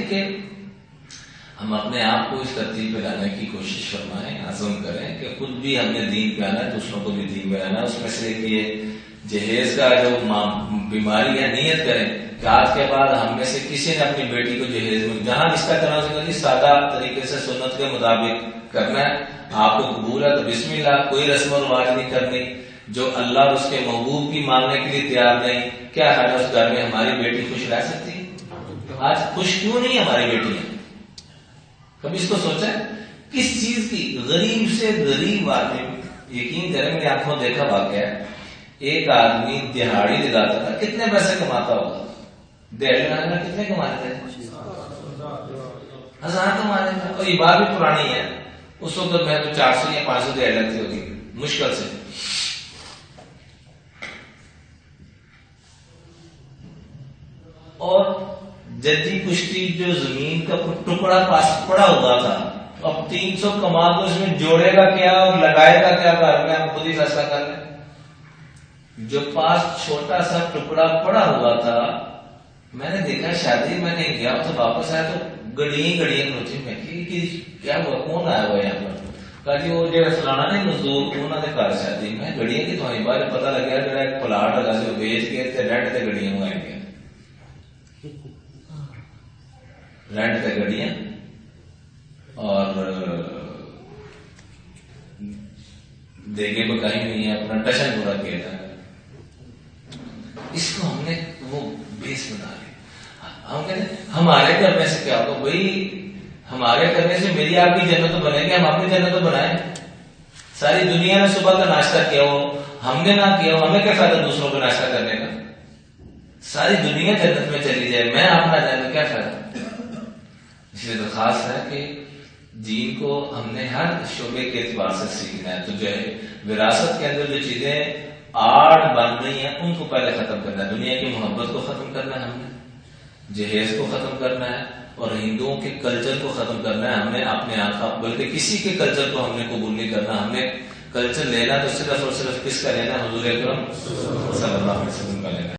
کہ ہم اپنے آپ کو اس ترتیب پہ لانے کی کوشش فرمائیں، عزم کریں کہ خود بھی ہم نے دین پہ آنا ہے، دوسروں کو بھی دین پہ آنا ہے۔ اس میں سے ایک یہ جہیز کا جو بیماری ہے، نیت کریں کہ آج کے بعد ہم میں سے کسی نے اپنی بیٹی کو جہیز میں جہاں رشتہ کرنا سکتا سادہ طریقے سے سنت کے مطابق کرنا ہے۔ آپ کو قبول ہے تو بسم اللہ، کوئی رسم و رواج نہیں کرنی۔ جو اللہ اور اس کے محبوب کی ماننے کے لیے تیار نہیں، کیا ہے اس گھر میں ہماری بیٹی خوش رہ سکتی ہے؟ آج خوش کیوں نہیں ہماری بیٹیاں؟ کبھی اس کو سوچا ہے کس چیز کی؟ غریب سے غریب آدمی، یقین کریں میری آنکھوں دیکھا واقعہ ہے، ایک آدمی دہاڑی لگاتا تھا، کتنے پیسے کماتا ہوگا؟ دہاڑی لگانے میں کتنے کماتے تھے؟ 1000 کمانے تھے۔ اور یہ بات بھی پرانی ہے، اس وقت میں تو 400 یا 500 دہاڑی لگتی ہوگی مشکل سے۔ اور جدی کشتی جو زمین کا ٹکڑا پاس پڑا ہوا تھا، اب 300 کما تو اس میں جوڑے گا کیا اور لگائے گا کیا؟ گھر میں آپ خود ہی فیصلہ کر لیں۔ جو پاس چھوٹا سا ٹکڑا پڑا ہوا تھا، میں نے دیکھا شادی میں نہیں گیا تو واپس آیا تو گڑیاں کھلوتی، میں کہ کیا ہوا، کون آیا ہوا یہاں پر؟ کہا جی وہ جو فلانا نہیں مزدور انہوں نے گھر شادی میں گڑیاں کی تھوڑی بار پتا لگا جا ایک پلاٹ لگا سے بیچ کے رینٹ سے گڑیاں منگائی گیا، رینٹ پہ گڑیاں، اور دیگے کو کہیں نہیں ہے، اپنا ٹشن پورا کیا تھا۔ اس کو ہم نے وہ بیس بنا لیا۔ ہم کہتے ہیں ہمارے کرنے سے کیا ہوگا؟ بھائی ہمارے کرنے سے میری آپ کی جنت تو بنے گی، ہم اپنی جنت تو بنائیں۔ ساری دنیا نے صبح کا ناشتہ کیا ہو، ہم نے نہ کیا ہو، ہمیں کیا فائدہ دوسروں کو ناشتہ کرنے کا؟ ساری دنیا جنت میں چلی جائے، میں اپنا جنت کیا فائدہ؟ اس لیے درخواست ہے کہ دین کو ہم نے ہر شعبے کے اعتبار سے سیکھنا ہے۔ تو جو ہے وراثت کے اندر جو چیزیں آڑ بن رہی ہیں ان کو پہلے ختم کرنا ہے۔ دنیا کی محبت کو ختم کرنا ہے، ہم نے جہیز کو ختم کرنا ہے، اور ہندوؤں کے کلچر کو ختم کرنا ہے۔ ہم نے اپنے آقا بلکہ کسی کے کلچر کو ہم نے قبول نہیں کرنا۔ ہم نے کلچر لینا تو صرف اور صرف کس کا لینا؟ حضور اکرم صلی اللہ علیہ وسلم کا لینا۔